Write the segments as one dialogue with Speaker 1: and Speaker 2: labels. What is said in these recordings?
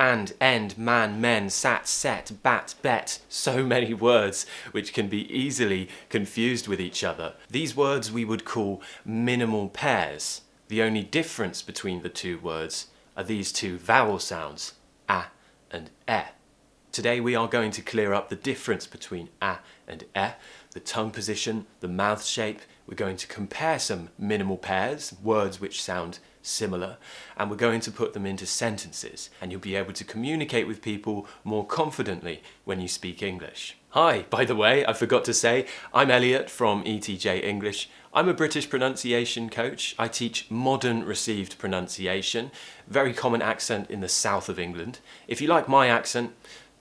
Speaker 1: and, end, man, men, sat, set, bat, bet. So many words which can be easily confused with each other. These words we would call minimal pairs. The only difference between the two words are these two vowel sounds, a and e. Today we are going to clear up the difference between a and e, the tongue position, the mouth shape. We're going to compare some minimal pairs, words which sound similar, and we're going to put them into sentences, and you'll be able to communicate with people more confidently when you speak English. Hi, by the way, I forgot to say, I'm Elliot from ETJ English. I'm a British pronunciation coach. I teach modern received pronunciation, very common accent in the south of England. If you like my accent,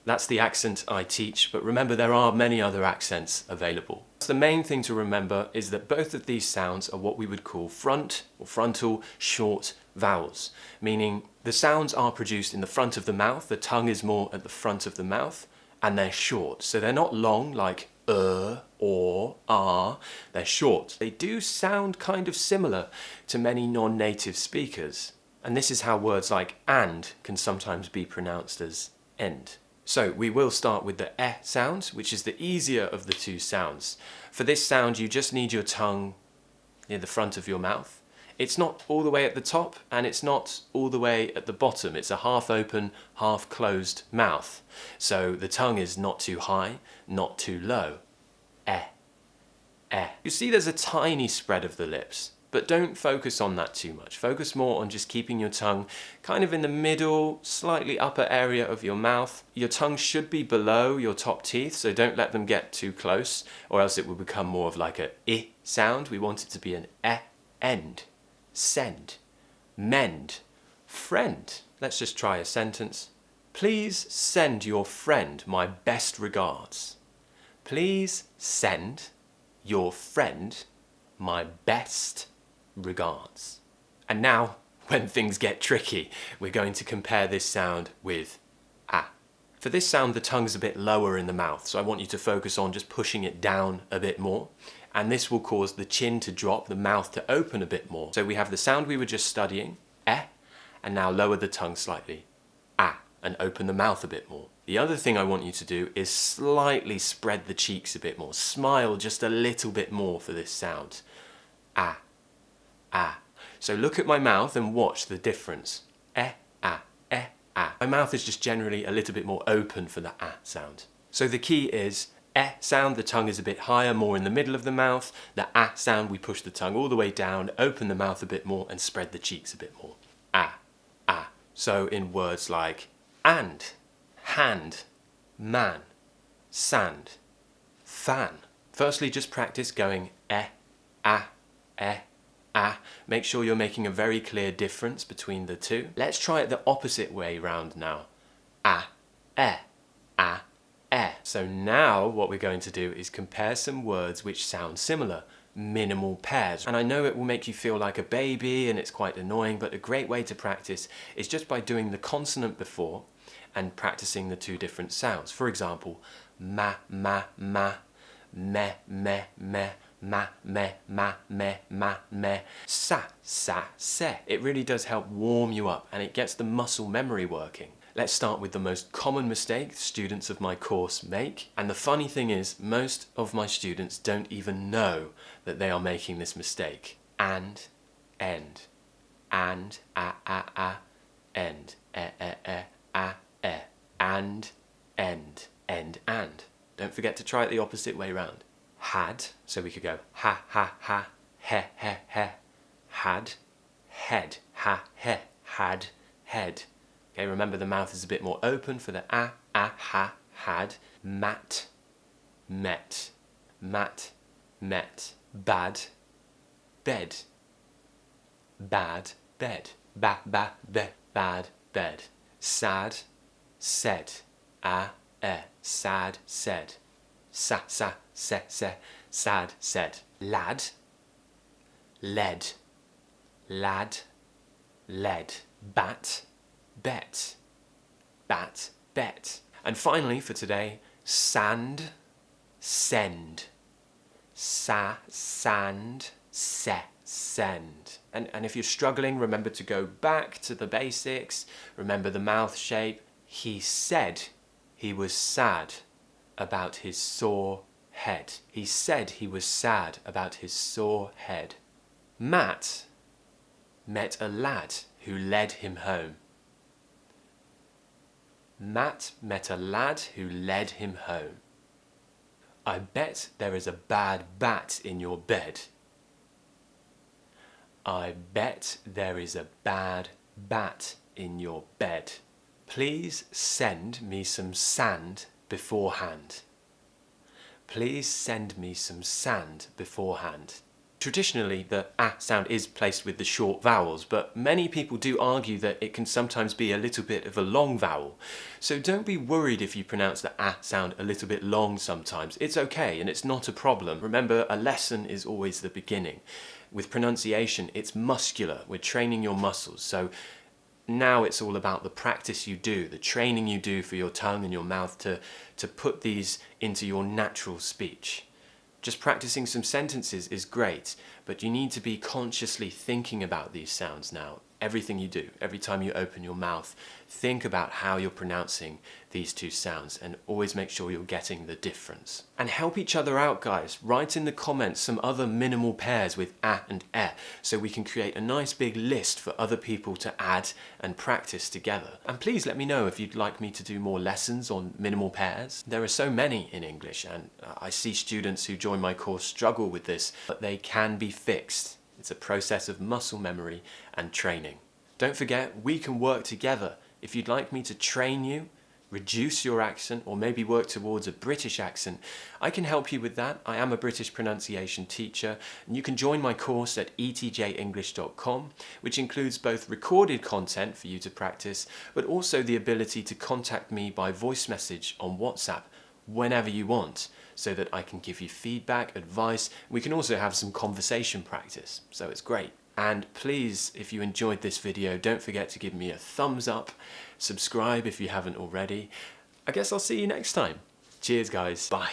Speaker 1: that's the accent I teach, but remember there are many other accents available. The main thing to remember is that both of these sounds are what we would call front or frontal short vowels, meaning the sounds are produced in the front of the mouth, the tongue is more at the front of the mouth, and they're short. So they're not long like or, are, they're short. They do sound kind of similar to many non-native speakers, and this is how words like and can sometimes be pronounced as end. So we will start with the e sound, which is the easier of the two sounds. For this sound you just need your tongue near the front of your mouth. It's not all the way at the top and it's not all the way at the bottom. It's a half open, half closed mouth. So the tongue is not too high, not too low. E, e. You see there's a tiny spread of the lips. But don't focus on that too much. Focus more on just keeping your tongue kind of in the middle, slightly upper area of your mouth. Your tongue should be below your top teeth, so don't let them get too close, or else it will become more of like a I sound. We want it to be an e, end, send, mend, friend. Let's just try a sentence. Please send your friend my best regards. Please send your friend my best regards. And now, when things get tricky, we're going to compare this sound with a. For this sound, the tongue's a bit lower in the mouth, so I want you to focus on just pushing it down a bit more. And this will cause the chin to drop, the mouth to open a bit more. So we have the sound we were just studying, e, and now lower the tongue slightly, a, and open the mouth a bit more. The other thing I want you to do is slightly spread the cheeks a bit more. Smile just a little bit more for this sound. A, a. So look at my mouth and watch the difference. E, a, e, a. My mouth is just generally a little bit more open for the a sound. So the key is e sound, the tongue is a bit higher, more in the middle of the mouth. The a sound, we push the tongue all the way down, open the mouth a bit more and spread the cheeks a bit more. A, a. So in words like and, hand, man, sand, fan. Firstly, just practice going e, a, e, a. Make sure you're making a very clear difference between the two. Let's try it the opposite way round now. A, e, a, e. So now what we're going to do is compare some words which sound similar, minimal pairs. And I know it will make you feel like a baby and it's quite annoying, but a great way to practice is just by doing the consonant before and practicing the two different sounds. For example, ma, me, me, ma, me, sa, se. It really does help warm you up and it gets the muscle memory working. Let's start with the most common mistake students of my course make. And the funny thing is, most of my students don't even know that they are making this mistake. And, end. And, a, end. E, a, e. And, end. End, and. Don't forget to try it the opposite way round. Had, so we could go ha, he, had, head, ha, he, had, head. Okay, remember the mouth is a bit more open for the a, ha, had, mat, met, bad, bed, bad, bed, bad, bed, sad, said, sad, said, se, sad, said, lad, led, led, bat, bet, bet. And finally for today, sand, send, sand, send. And if you're struggling, remember to go back to the basics, remember the mouth shape, He said he was sad about his sore head. He said he was sad about his sore head. Matt met a lad who led him home. Matt met a lad who led him home. I bet there is a bad bat in your bed. I bet there is a bad bat in your bed. Please send me some sand beforehand. Please send me some sand beforehand. Traditionally, the ah sound is placed with the short vowels, but many people do argue that it can sometimes be a little bit of a long vowel. So don't be worried if you pronounce the ah sound a little bit long sometimes. It's okay and it's not a problem. Remember, a lesson is always the beginning. With pronunciation, it's muscular. We're training your muscles. So now it's all about the practice you do, the training you do for your tongue and your mouth to put these into your natural speech. Just practicing some sentences is great, but you need to be consciously thinking about these sounds now. Everything you do, every time you open your mouth, think about how you're pronouncing these two sounds and always make sure you're getting the difference. And help each other out, guys. Write in the comments some other minimal pairs with a and e so we can create a nice big list for other people to add and practice together. And please let me know if you'd like me to do more lessons on minimal pairs. There are so many in English, and I see students who join my course struggle with this, but they can be fixed. It's a process of muscle memory and training. Don't forget, we can work together. If you'd like me to train you, reduce your accent, or maybe work towards a British accent, I can help you with that. I am a British pronunciation teacher, and you can join my course at etjenglish.com, which includes both recorded content for you to practice, but also the ability to contact me by voice message on WhatsApp whenever you want, so that I can give you feedback, advice. We can also have some conversation practice, so it's great. And please, if you enjoyed this video, don't forget to give me a thumbs up, subscribe if you haven't already. I guess I'll see you next time. Cheers, guys. Bye.